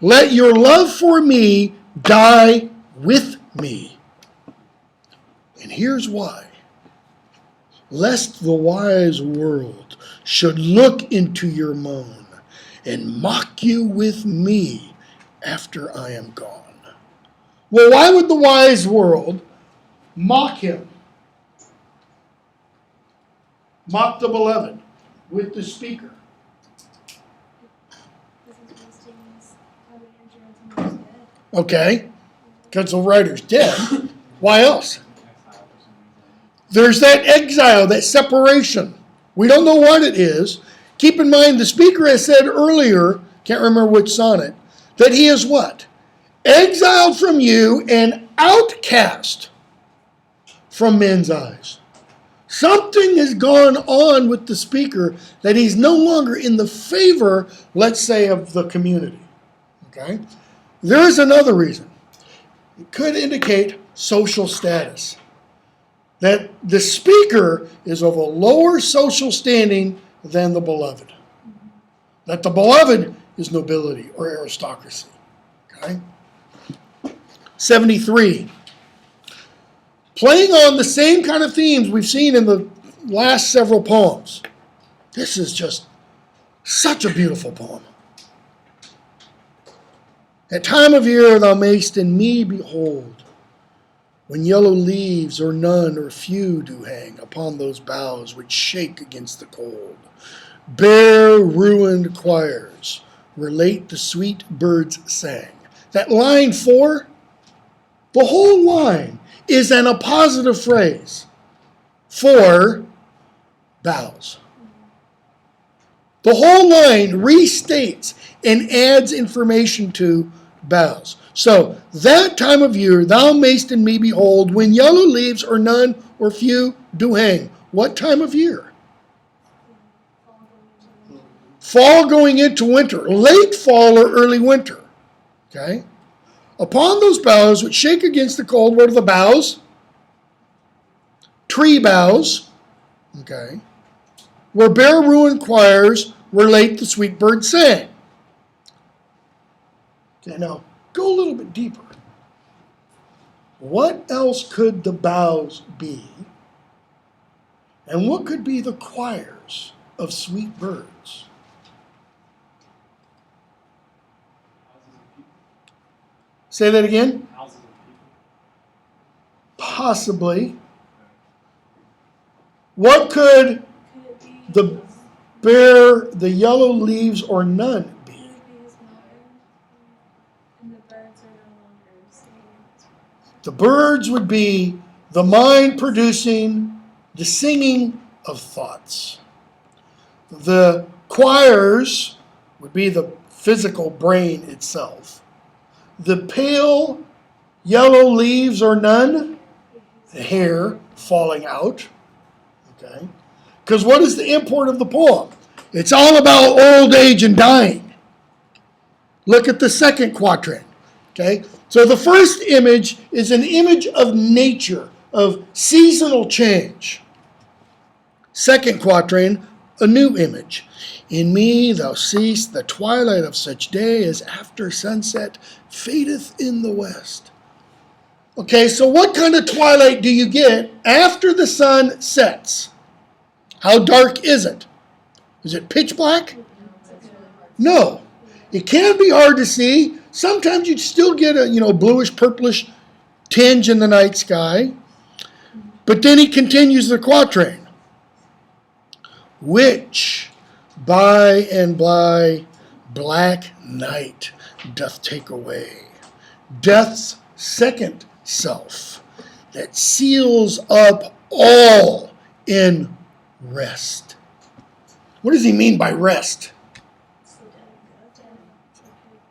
Let your love for me die with me. And here's why. Lest the wise world should look into your moan and mock you with me after I am gone. Well, why would the wise world mock him? Mock the beloved with the speaker. Okay? Because the writer's dead. Why else? There's that exile, that separation. We don't know what it is. Keep in mind, the speaker has said earlier, can't remember which sonnet, that he is what? Exiled from you and outcast from men's eyes. Something has gone on with the speaker that he's no longer in the favor, let's say, of the community. Okay? There is another reason. It could indicate social status. That the speaker is of a lower social standing than the beloved. That the beloved is nobility or aristocracy. Okay? 73. Playing on the same kind of themes we've seen in the last several poems. This is just such a beautiful poem. At time of year thou mayst in me behold, when yellow leaves or none or few do hang upon those boughs which shake against the cold. Bare ruined choirs relate the sweet birds sang. That line 4, the whole line is an appositive phrase for boughs. The whole line restates and adds information to boughs. So, that time of year thou mayst in me behold, when yellow leaves or none or few do hang. What time of year? Fall going into winter. Late fall or early winter. Okay? Upon those boughs which shake against the cold, what are the boughs? Tree boughs. Okay? Where bare ruined choirs relate the sweet bird sang. Okay, now, go a little bit deeper. What else could the boughs be? And what could be the choirs of sweet birds? Say that again? Possibly. What could the bare, the yellow leaves or none be? The birds would be the mind producing the singing of thoughts. The choirs would be the physical brain itself. The pale yellow leaves or none, the hair falling out. Okay? Because what is the import of the poem? It's all about old age and dying. Look at the second quatrain. Okay? So the first image is an image of nature, of seasonal change. Second quatrain, a new image. In me thou seest the twilight of such day as after sunset fadeth in the west. Okay, so what kind of twilight do you get after the sun sets? How dark is it? Is it pitch black? No. It can be hard to see. Sometimes you'd still get a bluish purplish tinge in the night sky. But then he continues the quatrain. Which by and by black night doth take away. Death's second self that seals up all in rest. What does he mean by rest?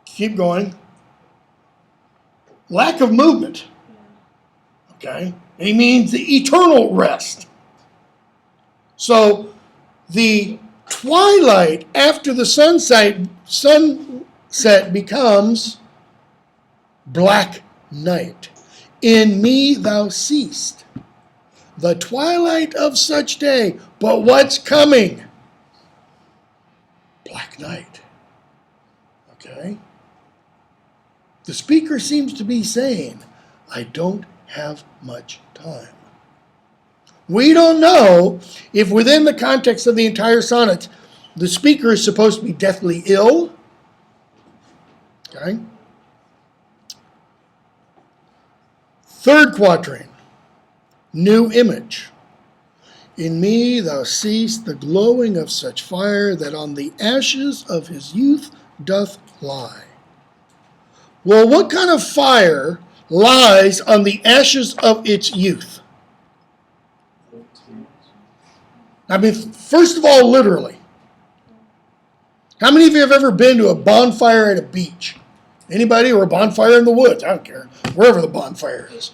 Keep going. Lack of movement. Okay? He means the eternal rest. So, the twilight after the sunset becomes black night. In me thou seest the twilight of such day. But what's coming? Black night. Okay? The speaker seems to be saying, I don't have much time. We don't know if within the context of the entire sonnet, the speaker is supposed to be deathly ill. Okay? Third quatrain, new image. In me thou seest the glowing of such fire that on the ashes of his youth doth lie. Well, what kind of fire lies on the ashes of its youth? I mean, first of all, literally. How many of you have ever been to a bonfire at a beach? Anybody? Or a bonfire in the woods? I don't care. Wherever the bonfire is.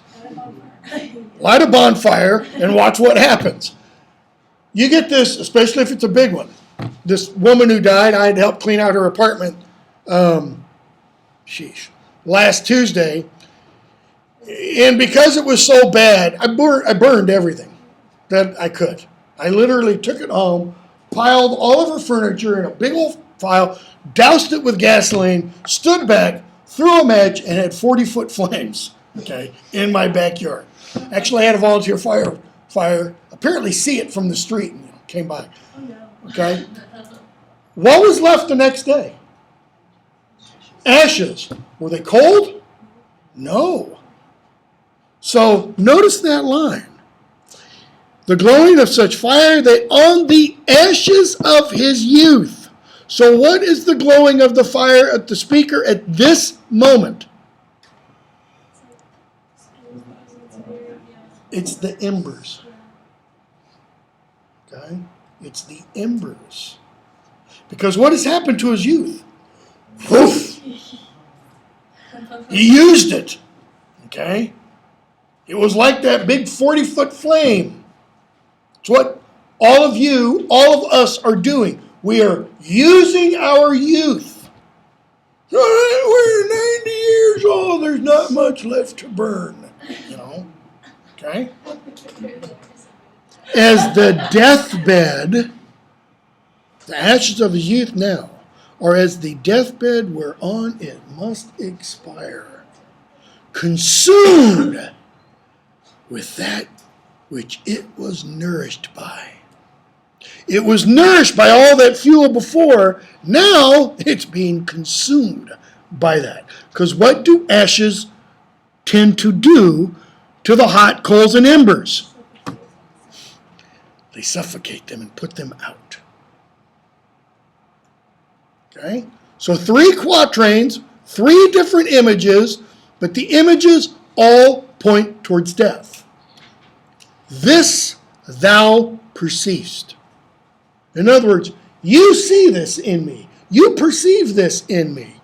Light a bonfire and watch what happens. You get this, especially if it's a big one. This woman who died, I had helped clean out her apartment last Tuesday. And because it was so bad, I burned everything that I could. I literally took it home, piled all of her furniture in a big old pile, doused it with gasoline, stood back, threw a match, and had 40-foot flames, okay, in my backyard. Actually, I had a volunteer fire apparently see it from the street and came by. Okay? What was left the next day? Ashes. Were they cold? No. So notice that line. The glowing of such fire that on the ashes of his youth. So what is the glowing of the fire at the speaker at this moment? It's the embers. Okay? It's the embers. Because what has happened to his youth? Poof! He used it. Okay? It was like that big 40-foot flame. It's what all of you, all of us are doing. We are using our youth. We're 90 years old. There's not much left to burn. You know? Okay? As the deathbed, the ashes of his youth now, are as the deathbed whereon it must expire, consumed with that which it was nourished by. It was nourished by all that fuel before. Now it's being consumed by that. Because what do ashes tend to do to the hot coals and embers? They suffocate them and put them out. Okay? So 3 quatrains, 3 different images, but the images all point towards death. This thou perceivest. In other words, you see this in me. You perceive this in me.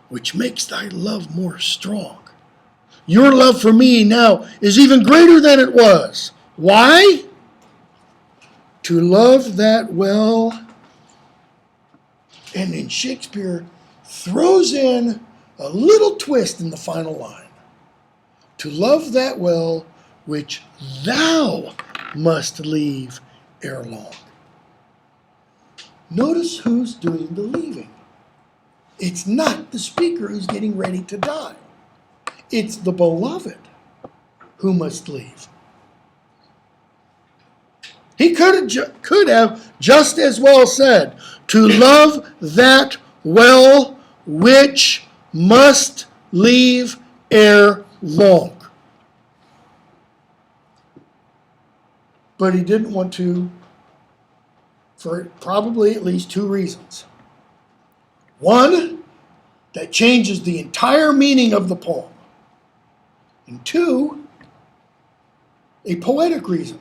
Which makes thy love more strong. Your love for me now is even greater than it was. Why? To love that well. And then Shakespeare throws in a little twist in the final line. To love that well which thou must leave ere long. Notice who's doing the leaving. It's not the speaker who's getting ready to die. It's the beloved who must leave. He could have just as well said, to love that well which must leave ere long. But he didn't want to for probably at least 2 reasons. One, that changes the entire meaning of the poem. And 2, a poetic reason.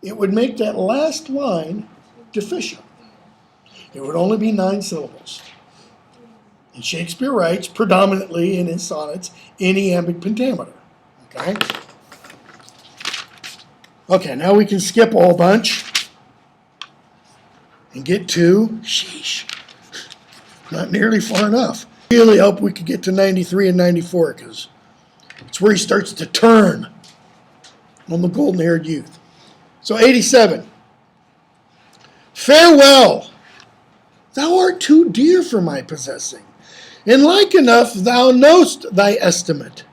It would make that last line deficient. It would only be 9 syllables. And Shakespeare writes predominantly in his sonnets in iambic pentameter. Okay? Okay, now we can skip a whole bunch and get to, not nearly far enough. Really hope we could get to 93 and 94 because it's where he starts to turn on the golden-haired youth. So 87. Farewell, thou art too dear for my possessing, and like enough thou know'st thy estimate.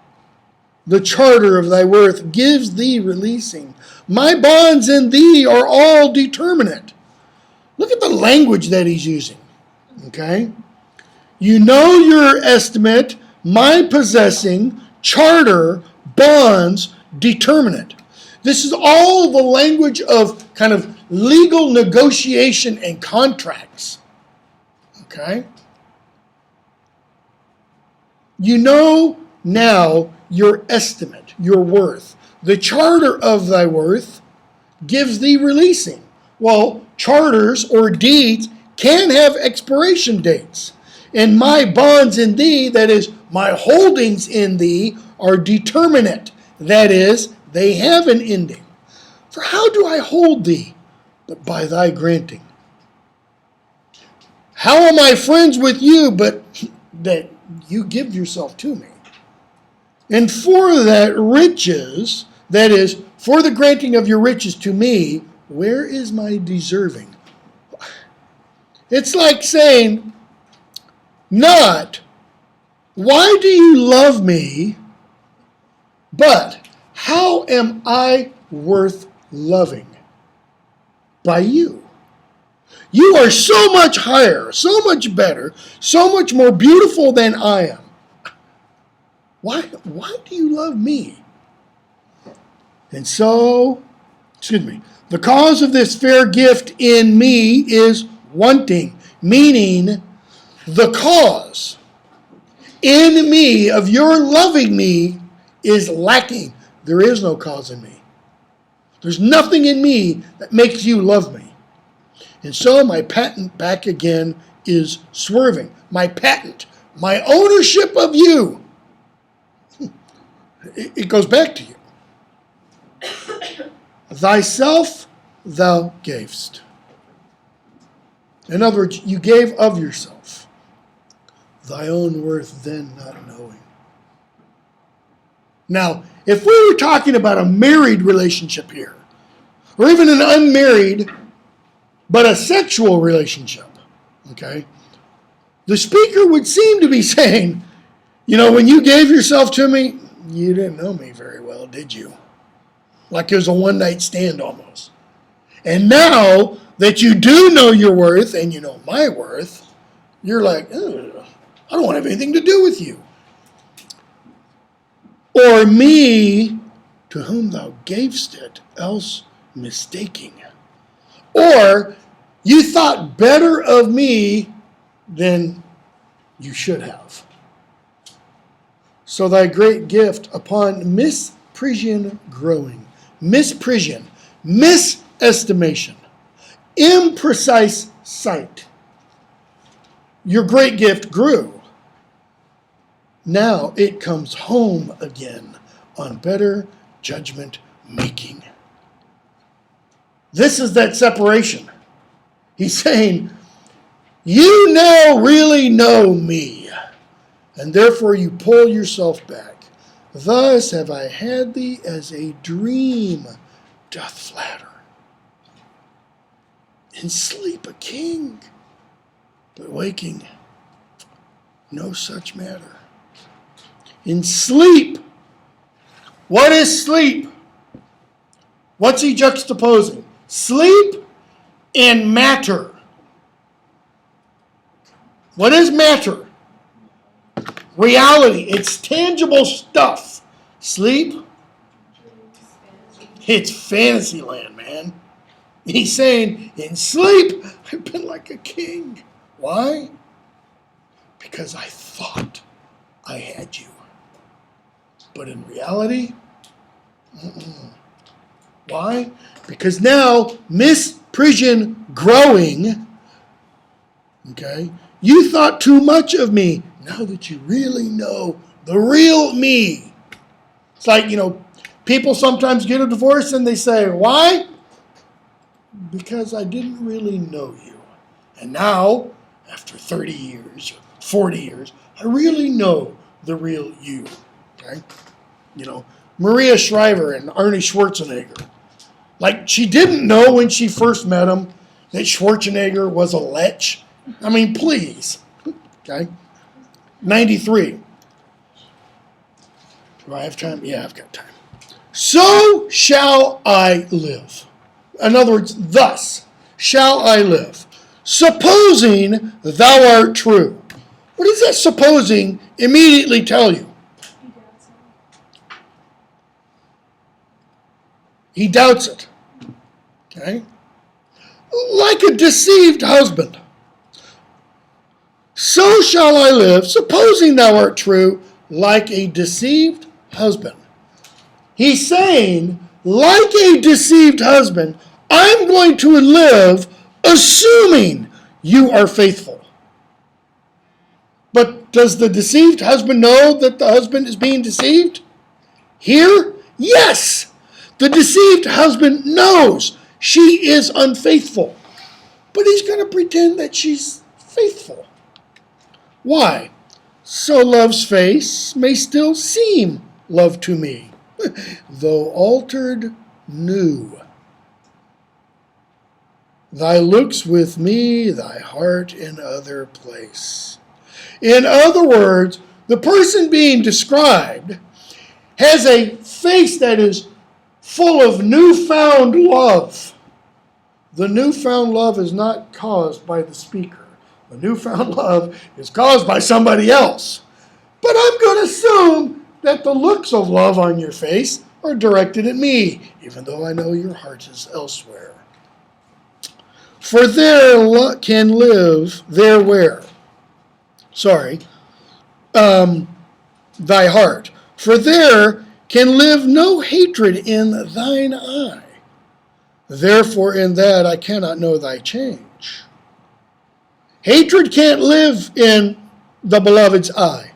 The charter of thy worth gives thee releasing. My bonds in thee are all determinate. Look at the language that he's using. Okay? You know your estimate, my possessing, charter, bonds, determinate. This is all the language of kind of legal negotiation and contracts. Okay? You know now your estimate, your worth. The charter of thy worth gives thee releasing. Well, charters or deeds can have expiration dates. And my bonds in thee, that is, my holdings in thee, are determinate. That is, they have an ending. For how do I hold thee but by thy granting? How am I friends with you but that you give yourself to me? And for that riches, that is, for the granting of your riches to me, where is my deserving? It's like saying, not, why do you love me, but how am I worth loving by you? You are so much higher, so much better, so much more beautiful than I am. Why do you love me? And so, the cause of this fair gift in me is wanting, meaning the cause in me of your loving me is lacking. There is no cause in me. There's nothing in me that makes you love me. And so my patent back again is swerving. My patent, my ownership of you, it goes back to you. Thyself thou gavest. In other words, you gave of yourself. Thy own worth then not knowing. Now, if we were talking about a married relationship here, or even an unmarried, but a sexual relationship, okay, the speaker would seem to be saying, when you gave yourself to me, you didn't know me very well, did you? Like it was a one-night stand almost. And now that you do know your worth and you know my worth, you're like, I don't want to have anything to do with you. Or me, to whom thou gavest it, else mistaking. Or you thought better of me than you should have. So thy great gift upon misprision growing, misprision, misestimation, imprecise sight. Your great gift grew. Now it comes home again on better judgment making. This is that separation. He's saying, you now really know me, and therefore you pull yourself back. Thus have I had thee as a dream doth flatter. In sleep a king, but waking no such matter. In sleep, what is sleep? What's he juxtaposing? Sleep and matter. What is matter? Reality. It's tangible stuff. Sleep, it's fantasy land, man. He's saying, in sleep, I've been like a king. Why? Because I thought I had you. But in reality, why? Because now, misprision growing, okay, you thought too much of me. Now that you really know the real me. It's like, people sometimes get a divorce and they say, why? Because I didn't really know you. And now, after 30 years, 40 years, I really know the real you. Okay? Maria Shriver and Arnie Schwarzenegger. Like, she didn't know when she first met him that Schwarzenegger was a lech. I mean, please. Okay? 93. Do I have time? Yeah, I've got time. So shall I live. In other words, thus shall I live, supposing thou art true. What does that supposing immediately tell you? He doubts it. Okay? Like a deceived husband. So shall I live, supposing thou art true, like a deceived husband. He's saying, like a deceived husband, I'm going to live assuming you are faithful. But does the deceived husband know that the husband is being deceived? Here, yes. The deceived husband knows she is unfaithful, but he's going to pretend that she's faithful. Why? So love's face may still seem love to me, though altered new. Thy looks with me, thy heart in other place. In other words, the person being described has a face that is full of newfound love. The newfound love is not caused by the speaker. The newfound love is caused by somebody else. But I'm going to assume that the looks of love on your face are directed at me, even though I know your heart is elsewhere. For there can live, there where? Thy heart. For there can live no hatred in thine eye. Therefore in that I cannot know thy change. Hatred can't live in the beloved's eye.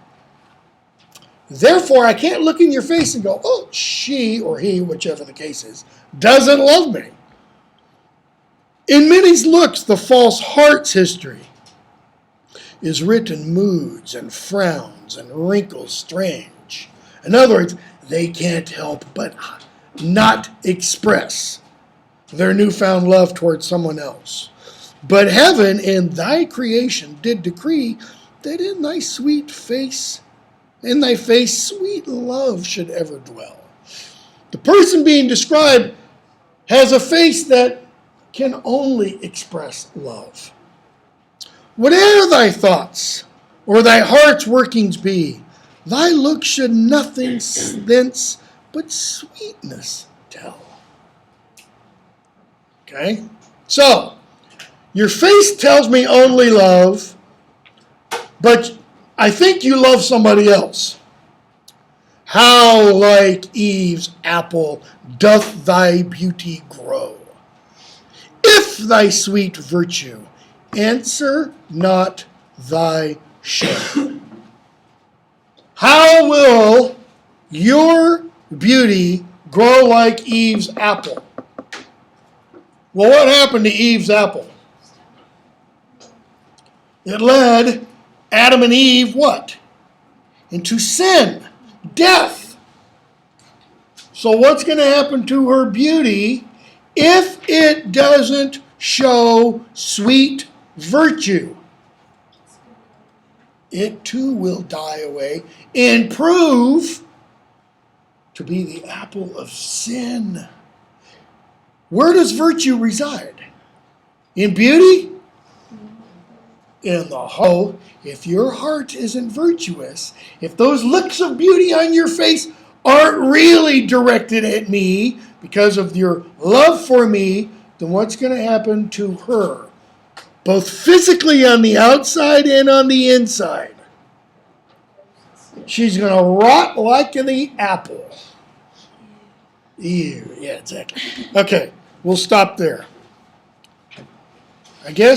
Therefore I can't look in your face and go, oh, she or he, whichever the case is, doesn't love me. In many's looks, the false heart's history is written moods and frowns and wrinkles strange. In other words, they can't help but not express their newfound love towards someone else. But heaven in thy creation did decree that in thy face sweet love should ever dwell. The person being described has a face that can only express love. Whatever thy thoughts or thy heart's workings be, thy look should nothing thence but sweetness tell. Okay? So, your face tells me only love, but I think you love somebody else. How like Eve's apple doth thy beauty grow? If thy sweet virtue answer not thy show. How will your beauty grow like Eve's apple? Well, what happened to Eve's apple? It led Adam and Eve, what? Into sin, death. So what's going to happen to her beauty if it doesn't show sweet virtue? It too will die away and prove to be the apple of sin. Where does virtue reside? In beauty? In the heart. If your heart isn't virtuous, if those looks of beauty on your face aren't really directed at me because of your love for me, then what's going to happen to her? Both physically on the outside and on the inside. She's going to rot like the apple. Ew, yeah, exactly. Okay, we'll stop there. I guess